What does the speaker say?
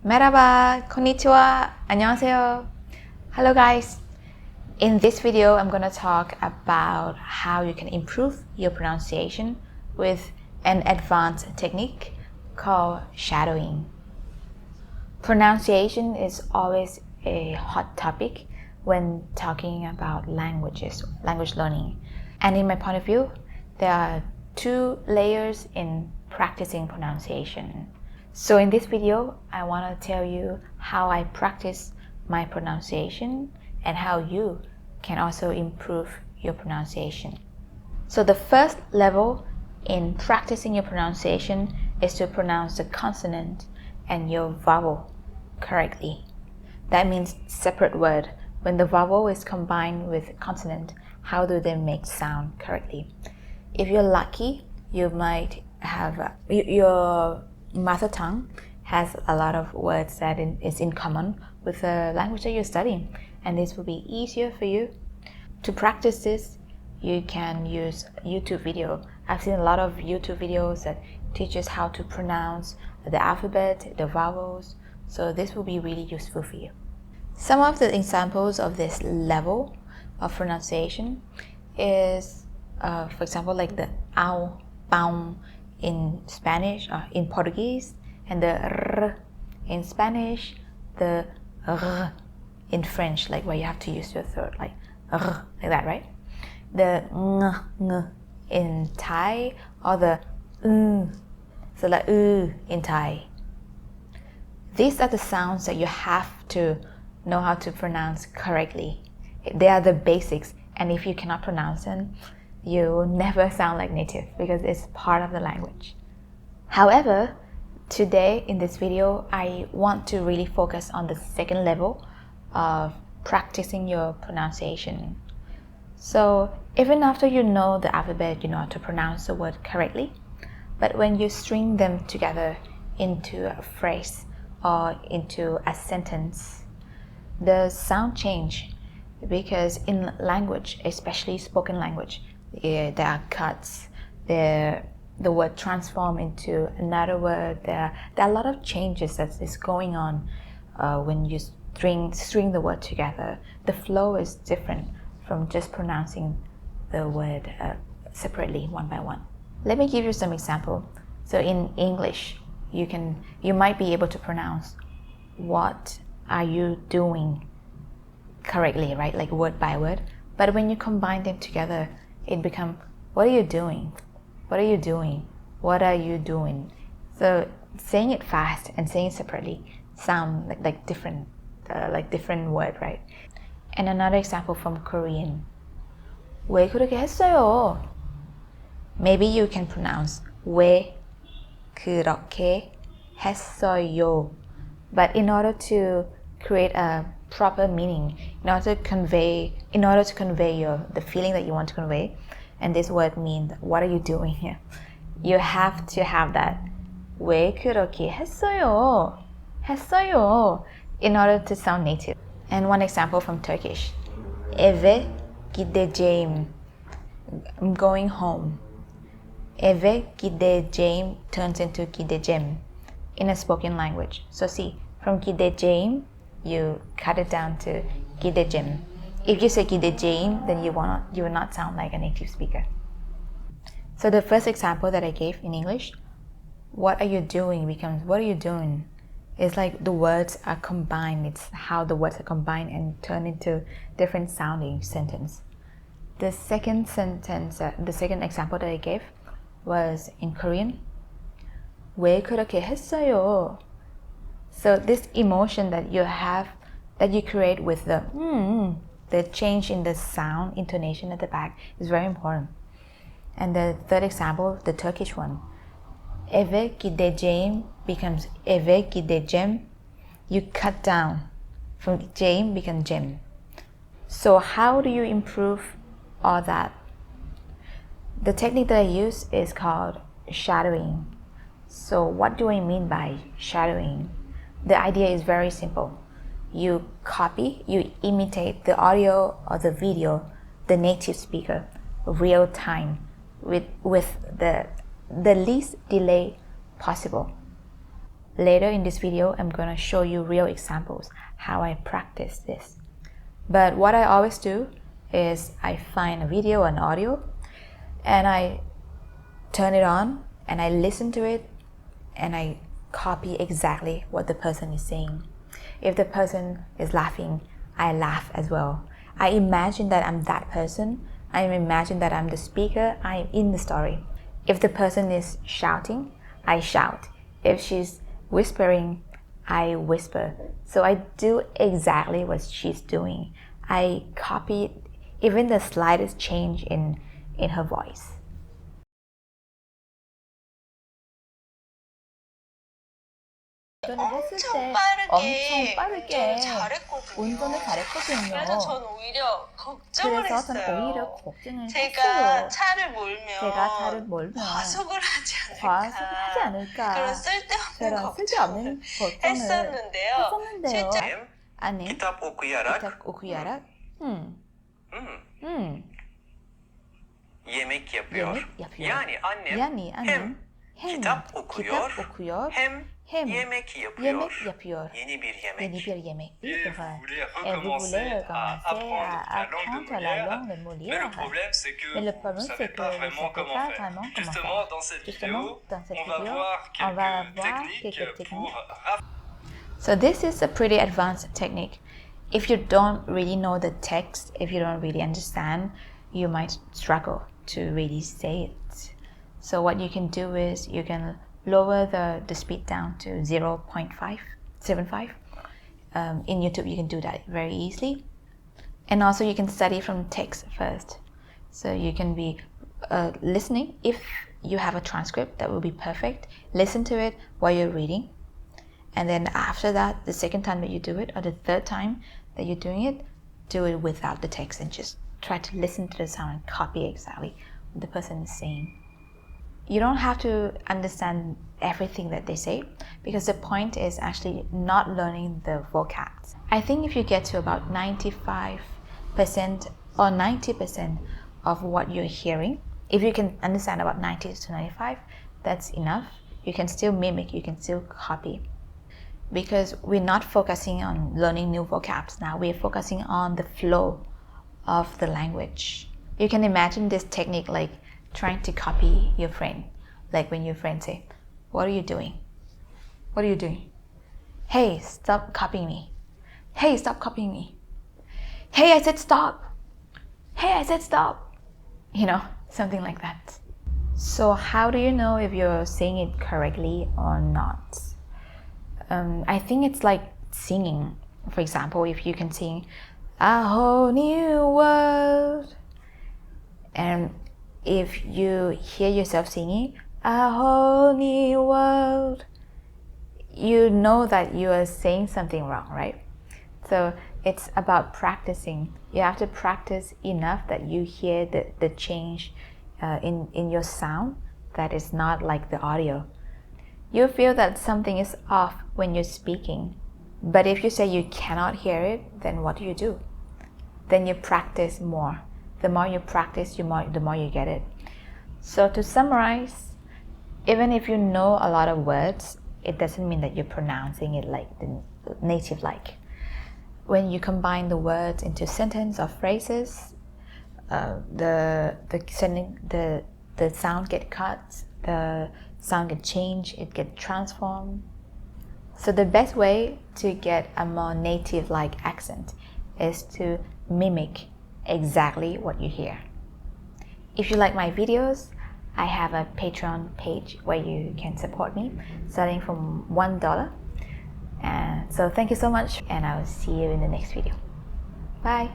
Merhaba, konnichiwa, annyeonghaseyo. Hello guys. In this video, I'm going to talk about how you can improve your pronunciation with an advanced technique called shadowing. Pronunciation is always a hot topic when talking about language learning. And in my point of view, there are two layers in practicing pronunciation. So in this video, I want to tell you how I practice my pronunciation and how you can also improve your pronunciation. So the first level in practicing your pronunciation is to pronounce the consonant and your vowel correctly. That means separate word. When the vowel is combined with consonant, how do they make sound correctly? If you're lucky, you might have your mother tongue has a lot of words that is in common with the language that you're studying, and this will be easier for you. To practice this, you can use YouTube video. I've seen a lot of YouTube videos that teaches how to pronounce the alphabet, the vowels, so this will be really useful for you. Some of the examples of this level of pronunciation is, for example, like the ow, pao in Spanish, in Portuguese, and the r in Spanish, the r in French, like where you have to use your throat, like r, like that, right? The ng in Thai, or the so like in Thai. These are the sounds that you have to know how to pronounce correctly. They are the basics, and if you cannot pronounce them, you will never sound like native because it's part of the language. However, today in this video, I want to really focus on the second level of practicing your pronunciation. So even after you know the alphabet, you know how to pronounce the word correctly, but when you string them together into a phrase or into a sentence, the sound change, because in language, especially spoken language, there are cuts, the word transform into another word, there are a lot of changes that is going on when you string the word together. The flow is different from just pronouncing the word separately one by one. Let me give you some example. So in English, you might be able to pronounce what are you doing correctly, right? Like word by word. But when you combine them together, it becomes, what are you doing? What are you doing? What are you doing? So saying it fast and saying it separately sound like different word, right? And another example from Korean. 왜 그렇게 했어요? Maybe you can pronounce 왜 그렇게 했어요. But in order to create a proper meaning, in order to convey the feeling that you want to convey, and this word means what are you doing here, you have to have that 왜 그렇게 했어요 in order to sound native. And one example from Turkish, eve gideceğim, I'm going home. Eve gideceğim turns into gideceğim in a spoken language. So see, from gideceğim, you cut it down to gideceğim. If you say gideceğim, then you will not sound like a native speaker. So the first example that I gave in English, what are you doing becomes what are you doing? It's like the words are combined. It's how the words are combined and turn into different sounding sentence. The second example that I gave was in Korean. 왜 그렇게 했어요? So this emotion that you have, that you create with the change in the sound, intonation at the back is very important. And the third example, the Turkish one, eve gideceğim becomes eve gideceğim. You cut down from ceğim becomes cem. So how do you improve all that? The technique that I use is called shadowing. So what do I mean by shadowing? The idea is very simple. You imitate the audio or the video, the native speaker, real time, with the least delay possible. Later in this video, I'm gonna show you real examples how I practice this. But what I always do is I find a video, an audio, and I turn it on and I listen to it and I copy exactly what the person is saying. If the person is laughing, I laugh as well. I imagine that I'm that person. I imagine that I'm the speaker. I'm in the story. If the person is shouting, I shout. If she's whispering, I whisper. So I do exactly what she's doing. I copy even the slightest change in her voice. 엄청 빠르게 잘했거든요. 운전을 잘했거든요. 그래서 전 오히려 걱정을 그래서 저는 했어요. 오히려 걱정을 제가 했어요. 차를 몰면 과속을 하지 않을까 그런 그런 쓸데없는 쓸데없는 걱정을 걱정을 했었는데요. 실제 annem kitap okuyarak, kitap okuyarak yemek yapıyor. yemek yapıyor. Yani annem Yani annem hem kitap okuyor, hem hem yemek yapıyor. yemek yapıyor. Yeni bir yemek. Yeni bir yemek. Et Et vous voulez vous recommencer voulez à apprendre apprendre la la langue langue de de Molière. Mais le problème, c'est que Mais le vous problème, ne c'est savez que pas vous vraiment savez comment pas faire. vraiment comment Justement, faire. dans cette Justement, vidéo, dans cette on va vidéo, voir on va quelques voir techniques quelques pour techniques. So this is a pretty advanced technique. If you don't really know the text, if you don't really understand, you might struggle to really say it. So what you can do is you can lower the speed down to 0.575. In YouTube, you can do that very easily. And also you can study from text first. So you can be listening. If you have a transcript, that will be perfect. Listen to it while you're reading. And then after that, the second time that you do it, or the third time that you're doing it, do it without the text and just try to listen to the sound and copy exactly what the person is saying. You don't have to understand everything that they say because the point is actually not learning the vocabs. I think if you get to about 95% or 90% of what you're hearing, if you can understand about 90 to 95, that's enough. You can still mimic, you can still copy. Because we're not focusing on learning new vocabs now, we're focusing on the flow of the language. You can imagine this technique like trying to copy your friend. Like when your friend say, "What are you doing? What are you doing? Hey, stop copying me. Hey, stop copying me. Hey, I said stop. Hey, I said stop." You know, something like that. So how do you know if you're saying it correctly or not? I think it's like singing. For example, if you can sing "A Whole New World," and if you hear yourself singing "A Whole New World," you know that you are saying something wrong, right? So it's about practicing. You have to practice enough that you hear the change in your sound that is not like the audio. You feel that something is off when you're speaking. But if you say you cannot hear it, then what do? Then you practice more. The more you practice, the more you get it. So to summarize, even if you know a lot of words, it doesn't mean that you're pronouncing it like the native like. When you combine the words into sentence or phrases, the sound get cut, the sound get changed, it get transformed. So the best way to get a more native like accent is to mimic exactly what you hear. If you like my videos, I have a Patreon page where you can support me starting from $1. And so thank you so much, and I will see you in the next video. Bye.